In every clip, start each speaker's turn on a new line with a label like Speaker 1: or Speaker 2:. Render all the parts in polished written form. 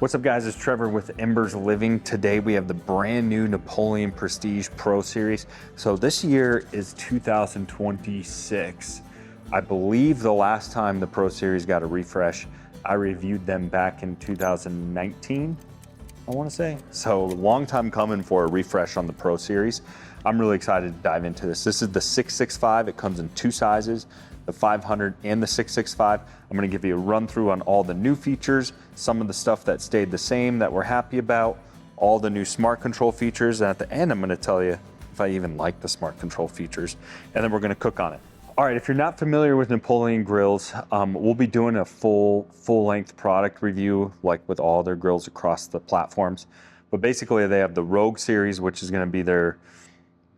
Speaker 1: What's up guys, it's Trevor with Embers Living. Today we have the brand new Napoleon Prestige Pro series. So this year is 2026. I believe the last time the Pro series got a refresh, I reviewed them back in 2019, I wanna say. So a long time coming for a refresh on the Pro series. I'm really excited to dive into this. This is the 665, it comes in two sizes, the 500 and the 665. I'm gonna give you a run through on all the new features, some of the stuff that stayed the same that we're happy about, all the new smart control features, and at the end I'm gonna tell you if I even like the smart control features, and then we're gonna cook on it. All right, if you're not familiar with Napoleon grills, we'll be doing a full-length product review, like with all their grills across the platforms. But basically they have the Rogue series, which is gonna be their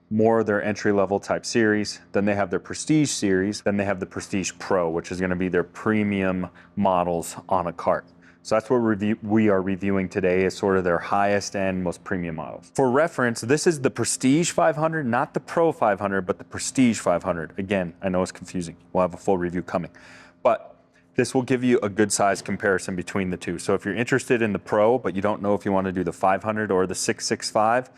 Speaker 1: entry-level type series. Then they have their Prestige series. Then they have the Prestige Pro, which is gonna be their premium models on a cart. So that's what we are reviewing today, is sort of their highest end, most premium models. For reference, this is the Prestige 500, not the Pro 500, but the Prestige 500. Again, I know it's confusing. We'll have a full review coming. But this will give you a good size comparison between the two. So if you're interested in the Pro, but you don't know if you wanna do the 500 or the 665,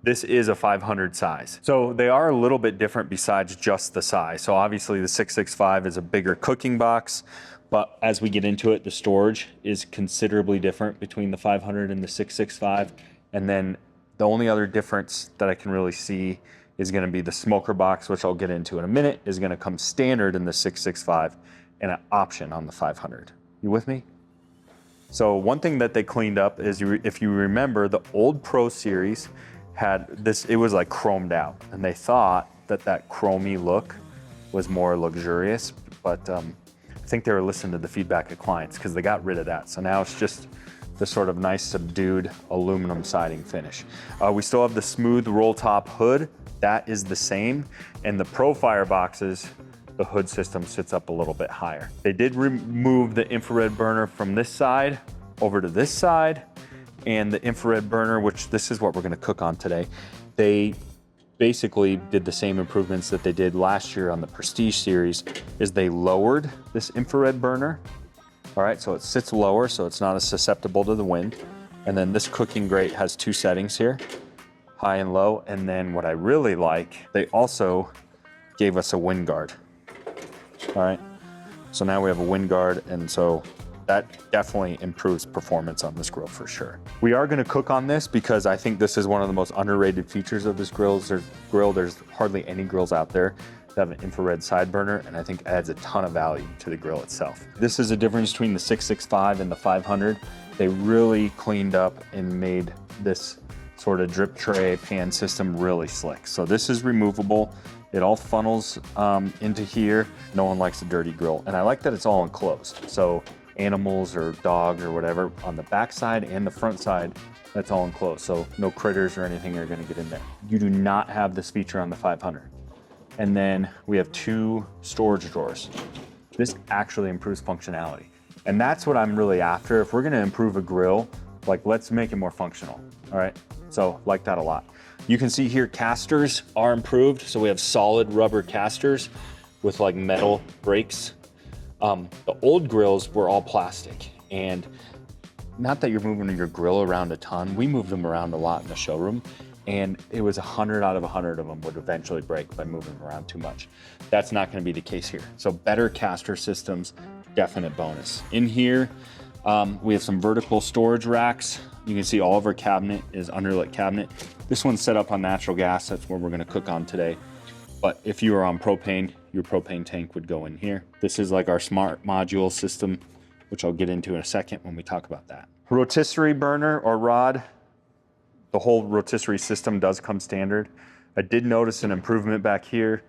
Speaker 1: this is a 500 size. So they are a little bit different besides just the size. So obviously the 665 is a bigger cooking box, but as we get into it, the storage is considerably different between the 500 and the 665. And then the only other difference that I can really see is gonna be the smoker box, which I'll get into in a minute, is gonna come standard in the 665 and an option on the 500. You with me? So one thing that they cleaned up is, if you remember, the old Pro series had this, it was like chromed out, and they thought that that chromey look was more luxurious, but I think they were listening to the feedback of clients because they got rid of that. So now it's just the sort of nice subdued aluminum siding finish. We still have the smooth roll top hood. That is the same. And the Pro Fire boxes, the hood system sits up a little bit higher. They did remove the infrared burner from this side over to this side, and the infrared burner, which this is what we're gonna cook on today. They basically did the same improvements that they did last year on the Prestige series, is they lowered this infrared burner. All right, so it sits lower, so it's not as susceptible to the wind. And then this cooking grate has two settings here, high and low. And then what I really like, they also gave us a wind guard. All right, so now we have a wind guard, and so that definitely improves performance on this grill for sure. We are gonna cook on this because I think this is one of the most underrated features of this grill. There's hardly any grills out there that have an infrared side burner, and I think adds a ton of value to the grill itself. This is a difference between the 665 and the 500. They really cleaned up and made this sort of drip tray pan system really slick. So this is removable. It all funnels into here. No one likes a dirty grill. And I like that it's all enclosed. So animals or dogs or whatever on the back side and the front side, that's all enclosed. So no critters or anything are gonna get in there. You do not have this feature on the 500. And then we have two storage drawers. This actually improves functionality. And that's what I'm really after. If we're gonna improve a grill, like, let's make it more functional, all right? So like that a lot. You can see here casters are improved. So we have solid rubber casters with like metal brakes. The old grills were all plastic, and not that you're moving your grill around a ton. We moved them around a lot in the showroom, and it was 100 out of 100 of them would eventually break by moving them around too much. That's not gonna be the case here. So better caster systems, definite bonus. In here, we have some vertical storage racks. You can see all of our cabinet is underlit cabinet. This one's set up on natural gas. That's where we're gonna cook on today. But if you are on propane, your propane tank would go in here. This is like our smart module system, which I'll get into in a second when we talk about that. Rotisserie burner or rod, the whole rotisserie system does come standard. I did notice an improvement back here.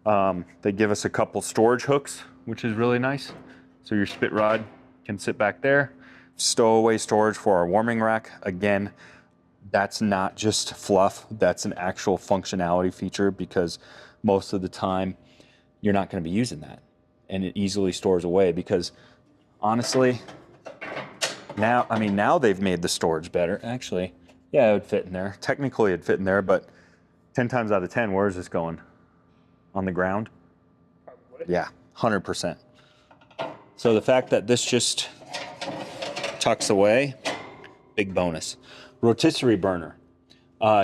Speaker 1: They give us a couple storage hooks, which is really nice. So your spit rod can sit back there. Stowaway storage for our warming rack. Again, that's not just fluff, that's an actual functionality feature, because most of the time you're not going to be using that, and it easily stores away. Because honestly, now they've made the storage better. Actually, yeah, it would fit in there. Technically it'd fit in there, but 10 times out of 10, where is this going? On the ground? Yeah, 100%. So the fact that this just tucks away big bonus. Rotisserie burner.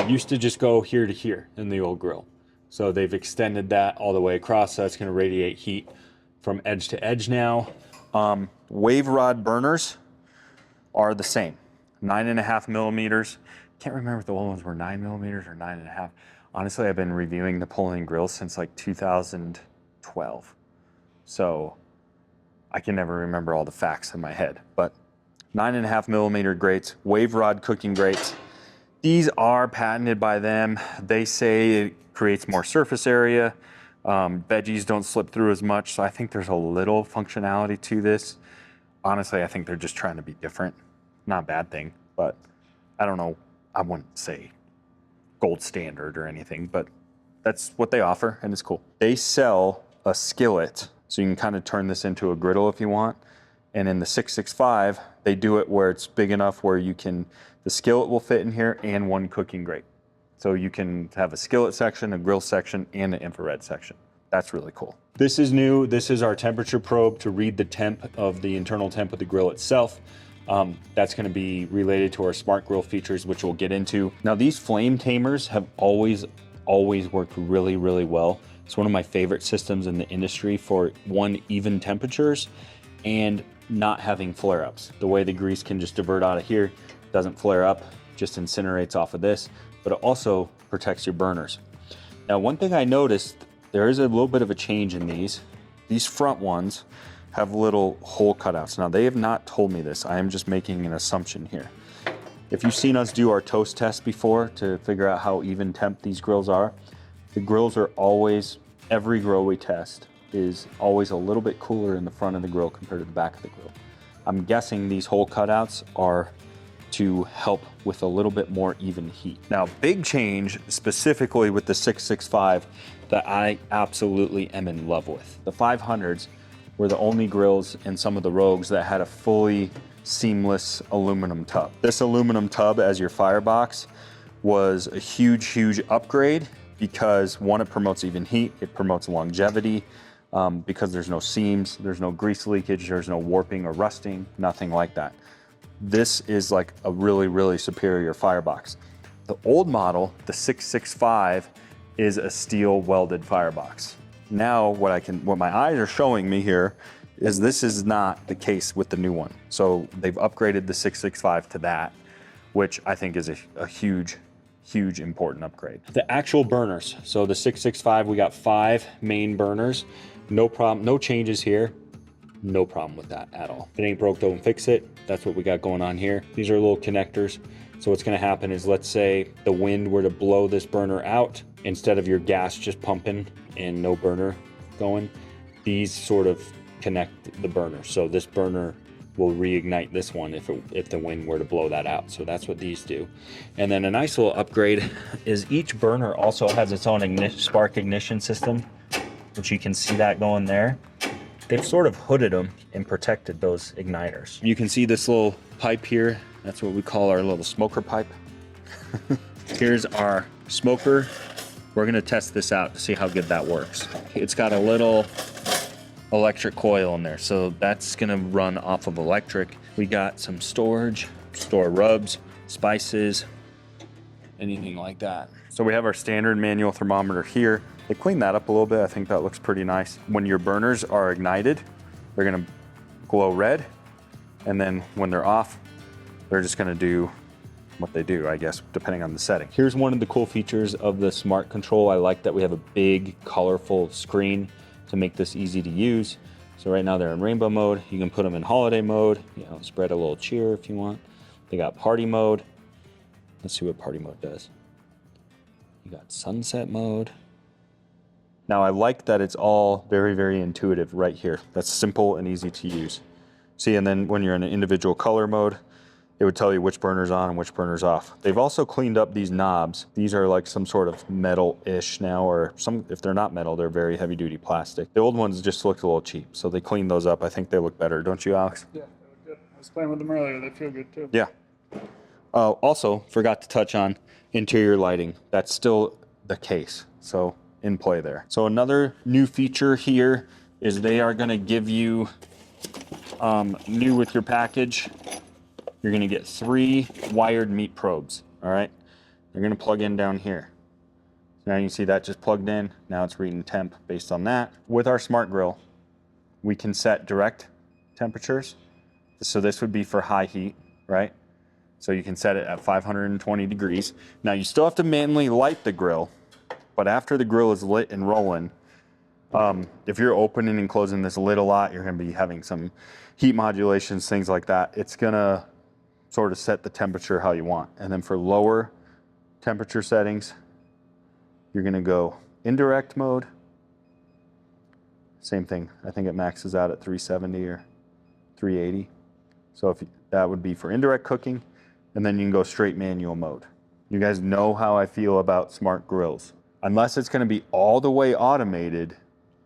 Speaker 1: Used to just go here to here in the old grill. So they've extended that all the way across, so that's gonna radiate heat from edge to edge now. Wave rod burners are the same, 9.5 millimeters. Can't remember if the old ones were 9 millimeters or 9.5. Honestly, I've been reviewing Napoleon grills since like 2012. So I can never remember all the facts in my head, but 9.5 millimeter grates, wave rod cooking grates. These are patented by them. They say it creates more surface area. Veggies don't slip through as much. So I think there's a little functionality to this. Honestly, I think they're just trying to be different. Not a bad thing, but I don't know. I wouldn't say gold standard or anything, but that's what they offer and it's cool. They sell a skillet, so you can kind of turn this into a griddle if you want. And in the 665, they do it where it's big enough where you can, the skillet will fit in here and one cooking grate. So you can have a skillet section, a grill section, and an infrared section. That's really cool. This is new. This is our temperature probe to read the temp of the internal temp of the grill itself. That's going to be related to our smart grill features, which we'll get into. Now, these flame tamers have always worked really, really well. It's one of my favorite systems in the industry for one, even temperatures and not having flare-ups. The way the grease can just divert out of here, doesn't flare up, just incinerates off of this, but it also protects your burners. Now, one thing I noticed, there is a little bit of a change in these. These front ones have little hole cutouts. Now, they have not told me this. I am just making an assumption here. If you've seen us do our toast test before to figure out how even temp these grills are, the grills are always, every grill we test is always a little bit cooler in the front of the grill compared to the back of the grill. I'm guessing these hole cutouts are to help with a little bit more even heat. Now, big change specifically with the 665 that I absolutely am in love with. The 500s were the only grills in some of the Rogues that had a fully seamless aluminum tub. This aluminum tub as your firebox was a huge, huge upgrade because one, it promotes even heat, it promotes longevity, because there's no seams, there's no grease leakage, there's no warping or rusting, nothing like that. This is like a really, really superior firebox. The old model, the 665, is a steel welded firebox. Now what my eyes are showing me here is this is not the case with the new one. So they've upgraded the 665 to that, which I think is a huge, huge important upgrade. The actual burners. So the 665, we got 5 main burners. No problem, no changes here. No problem with that at all. If it ain't broke, don't fix it. That's what we got going on here. These are little connectors. So what's gonna happen is, let's say the wind were to blow this burner out, instead of your gas just pumping and no burner going, these sort of connect the burner. So this burner will reignite this one if the wind were to blow that out. So that's what these do. And then a nice little upgrade is each burner also has its own spark ignition system, which you can see that going there. They've sort of hooded them and protected those igniters. You can see this little pipe here. That's what we call our little smoker pipe. Here's our smoker. We're gonna test this out to see how good that works. It's got a little electric coil in there, so that's gonna run off of electric. We got some storage, store rubs, spices, anything like that. So we have our standard manual thermometer here. They cleaned that up a little bit. I think that looks pretty nice. When your burners are ignited, they're gonna glow red, and then when they're off, they're just gonna do what they do, I guess, depending on the setting. Here's one of the cool features of the smart control. I like that we have a big, colorful screen to make this easy to use. So right now they're in rainbow mode. You can put them in holiday mode, spread a little cheer if you want. They got party mode. Let's see what party mode does. You got sunset mode. Now I like that it's all very, very intuitive right here. That's simple and easy to use. See, and then when you're in an individual color mode, it would tell you which burner's on and which burner's off. They've also cleaned up these knobs. These are like some sort of metal-ish now, or if they're not metal, they're very heavy-duty plastic. The old ones just looked a little cheap, so they cleaned those up. I think they look better, don't you, Alex?
Speaker 2: Yeah, they look good. I was playing with them earlier. They feel good too.
Speaker 1: Yeah. Also, forgot to touch on interior lighting. That's still the case, so in play there. So another new feature here is they are gonna give you, new with your package, you're gonna get 3 wired meat probes, all right? They're gonna plug in down here. So now you can see that just plugged in. Now it's reading temp based on that. With our smart grill, we can set direct temperatures. So this would be for high heat, right? So you can set it at 520 degrees. Now you still have to manually light the grill, but after the grill is lit and rolling, if you're opening and closing this lid a lot, you're gonna be having some heat modulations, things like that. It's gonna sort of set the temperature how you want. And then for lower temperature settings, you're gonna go indirect mode. Same thing, I think it maxes out at 370 or 380. So if that would be for indirect cooking, and then you can go straight manual mode. You guys know how I feel about smart grills. Unless it's gonna be all the way automated,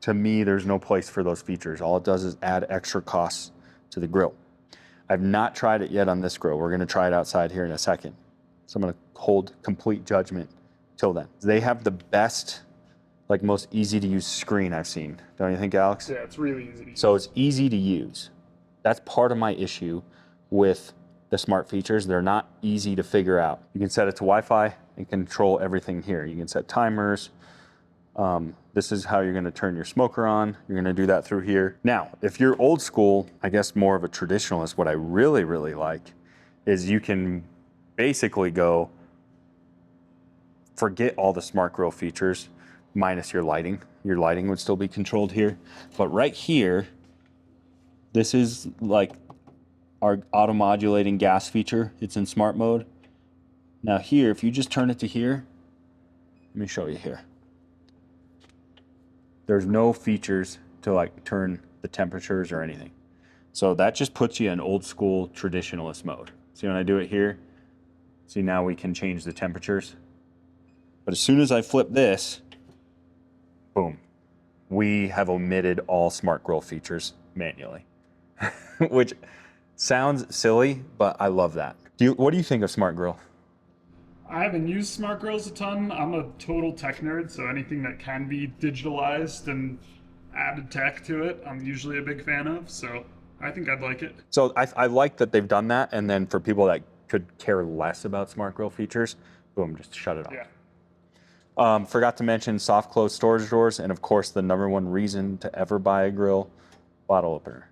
Speaker 1: to me, there's no place for those features. All it does is add extra costs to the grill. I've not tried it yet on this grill. We're gonna try it outside here in a second. So I'm gonna hold complete judgment till then. They have the best, like most easy to use screen I've seen. Don't you think, Alex?
Speaker 2: Yeah, it's really easy to use.
Speaker 1: So it's easy to use. That's part of my issue with the smart features. They're not easy to figure out. You can set it to Wi-Fi and control everything here. You can set timers. This is how you're gonna turn your smoker on. You're gonna do that through here. Now, if you're old school, I guess more of a traditionalist, what I really, really like is you can basically go forget all the smart grill features minus your lighting. Your lighting would still be controlled here. But right here, this is like our auto modulating gas feature. It's in smart mode. Now here, if you just turn it to here, let me show you here. There's no features to like turn the temperatures or anything. So that just puts you in old school traditionalist mode. See when I do it here, see now we can change the temperatures. But as soon as I flip this, boom, we have omitted all smart grill features manually, which sounds silly, but I love that. What do you think of smart grill?
Speaker 2: I haven't used smart grills a ton. I'm a total tech nerd, so anything that can be digitalized and added tech to it, I'm usually a big fan of. So I think I'd like it.
Speaker 1: So I like that they've done that. And then for people that could care less about smart grill features, boom, just shut it off.
Speaker 2: Yeah.
Speaker 1: Forgot to mention soft close storage drawers. And of course, the #1 reason to ever buy a grill, bottle opener.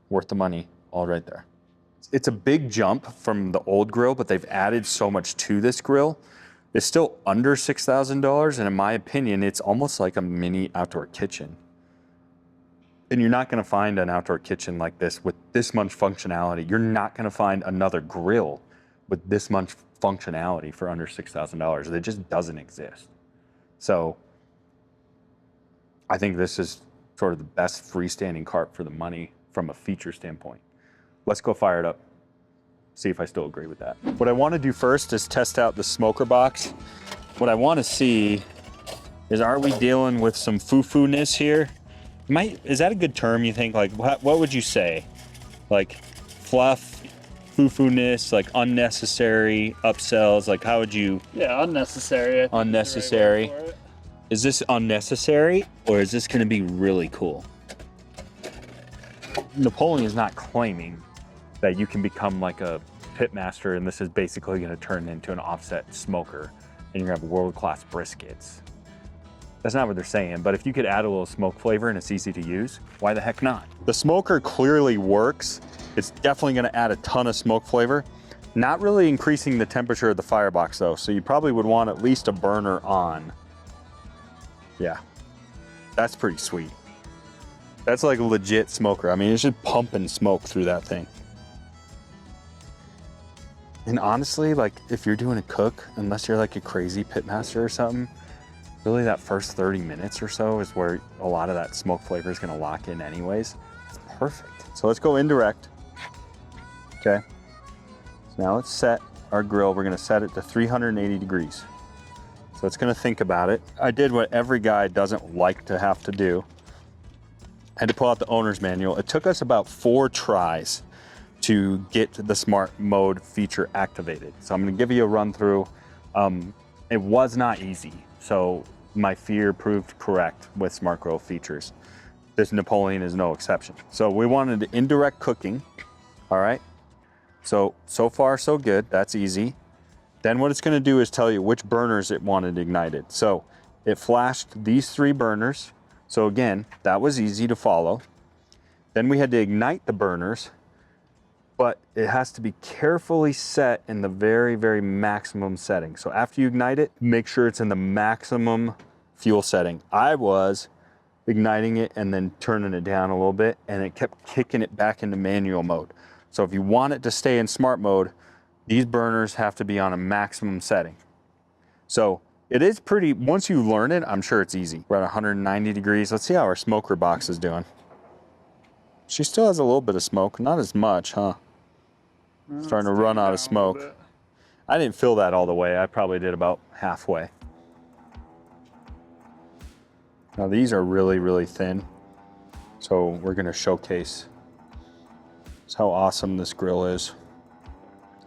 Speaker 1: Worth the money, all right there. It's a big jump from the old grill, but they've added so much to this grill. It's still under $6,000, and in my opinion, it's almost like a mini outdoor kitchen. And you're not gonna find an outdoor kitchen like this with this much functionality. You're not gonna find another grill with this much functionality for under $6,000. It just doesn't exist. So I think this is sort of the best freestanding cart for the money from a feature standpoint. Let's go fire it up, see if I still agree with that. What I want to do first is test out the smoker box. What I want to see is, are we dealing with some foo-foo-ness here? Is that a good term, you think? Like, what would you say? Like fluff, foo-foo-ness, like unnecessary upsells, like how would you?
Speaker 2: Yeah, unnecessary.
Speaker 1: Unnecessary. Is this unnecessary, or is this going to be really cool? Napoleon is not claiming that you can become like a pit master and this is basically going to turn into an offset smoker and you're going to have world-class briskets. That's not what they're saying, but if you could add a little smoke flavor and it's easy to use, why the heck not? The smoker clearly works. It's definitely going to add a ton of smoke flavor. Not really increasing the temperature of the firebox though, so you probably would want at least a burner on. Yeah, that's pretty sweet. That's like a legit smoker. I mean, it's just pumping smoke through that thing. And honestly, like if you're doing a cook, unless you're like a crazy pitmaster or something, really that first 30 minutes or so is where a lot of that smoke flavor is gonna lock in anyways. It's perfect. So let's go indirect. Okay. So now let's set our grill. We're gonna set it to 380 degrees. So it's gonna think about it. I did what every guy doesn't like to have to do. I had to pull out the owner's manual. It took us about 4 tries to get the smart mode feature activated. So I'm gonna give you a run through. It was not easy. So my fear proved correct with smart grill features. This Napoleon is no exception. So we wanted indirect cooking, all right? So far so good, that's easy. Then what it's gonna do is tell you which burners it wanted ignited. So it flashed these 3 burners. So again, that was easy to follow. Then we had to ignite the burners, but it has to be carefully set in the very, very maximum setting. So after you ignite it, make sure it's in the maximum fuel setting. I was igniting it and then turning it down a little bit, and it kept kicking it back into manual mode. So if you want it to stay in smart mode, these burners have to be on a maximum setting. So it is pretty, once you learn it, I'm sure it's easy. We're at 190 degrees. Let's see how our smoker box is doing. She still has a little bit of smoke, not as much, huh? Starting to run out of smoke. I didn't fill that all the way. I probably did about halfway. Now these are really, really thin. So we're gonna showcase just how awesome this grill is.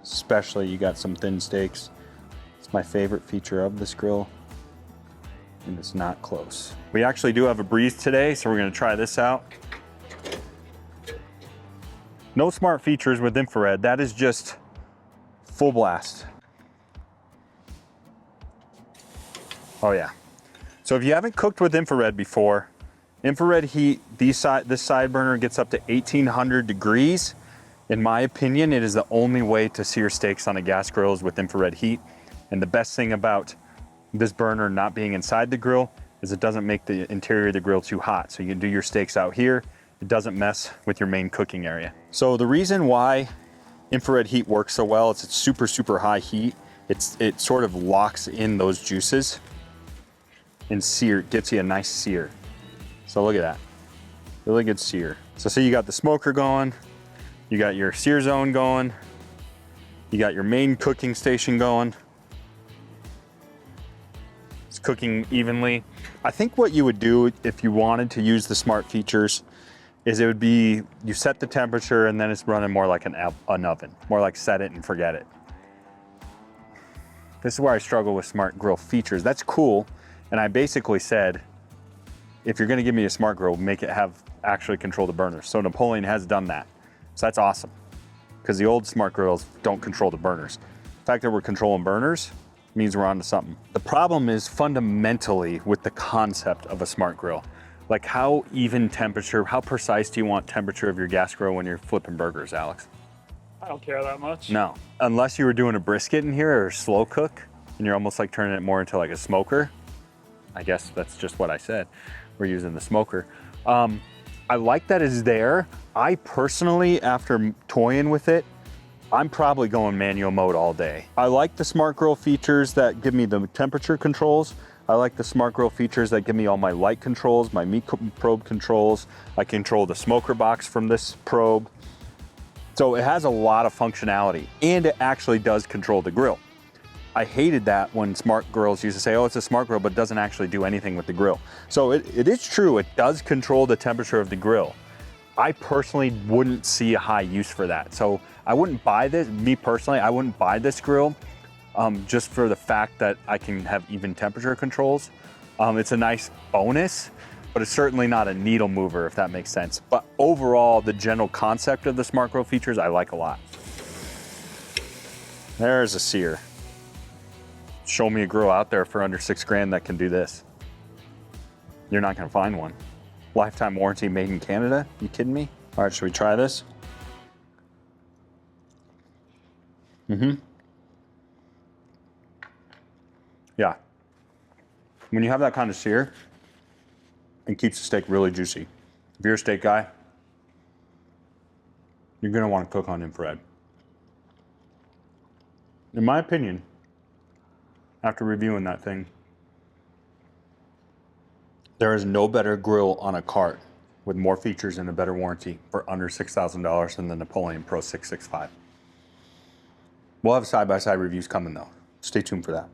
Speaker 1: Especially you got some thin steaks. It's my favorite feature of this grill, and it's not close. We actually do have a breeze today, so we're gonna try this out. No smart features with infrared. That is just full blast. Oh yeah. So if you haven't cooked with infrared before, infrared heat, this side burner gets up to 1800 degrees. In my opinion, it is the only way to sear steaks on a gas grill is with infrared heat. And the best thing about this burner not being inside the grill is it doesn't make the interior of the grill too hot. So you can do your steaks out here. It doesn't mess with your main cooking area. So the reason why infrared heat works so well is it's super, super high heat. It sort of locks in those juices and gets you a nice sear. So look at that, really good sear. So see, you got the smoker going, you got your sear zone going, you got your main cooking station going. It's cooking evenly. I think what you would do if you wanted to use the smart features is it would be, you set the temperature and then it's running more like an oven, more like set it and forget it. This is where I struggle with smart grill features. That's cool. And I basically said, if you're gonna give me a smart grill, make it actually control the burners. So Napoleon has done that. So that's awesome. Because the old smart grills don't control the burners. The fact that we're controlling burners means we're onto something. The problem is fundamentally with the concept of a smart grill. Like how even temperature, how precise do you want temperature of your gas grill when you're flipping burgers, Alex?
Speaker 2: I don't care that much.
Speaker 1: No, unless you were doing a brisket in here or a slow cook and you're almost like turning it more into like a smoker. I guess that's just what I said. We're using the smoker. I like that it's there. I personally, after toying with it, I'm probably going manual mode all day. I like the smart grill features that give me the temperature controls. I like the smart grill features that give me all my light controls, my meat probe controls. I control the smoker box from this probe. So it has a lot of functionality and it actually does control the grill. I hated that when smart grills used to say, oh, it's a smart grill, but it doesn't actually do anything with the grill. So it is true, it does control the temperature of the grill. I personally wouldn't see a high use for that. So I wouldn't buy this, me personally, I wouldn't buy this grill just for the fact that I can have even temperature controls. It's a nice bonus, but it's certainly not a needle mover, if that makes sense. But overall, the general concept of the smart grill features, I like a lot. There's a sear. Show me a grill out there for under $6 grand that can do this. You're not gonna find one. Lifetime warranty, made in Canada? You kidding me? All right, should we try this? Yeah. When you have that kind of sear, it keeps the steak really juicy. If you're a steak guy, you're gonna want to cook on infrared. In my opinion, after reviewing that thing, there is no better grill on a cart with more features and a better warranty for under $6,000 than the Napoleon Pro 665. We'll have side-by-side reviews coming though. Stay tuned for that.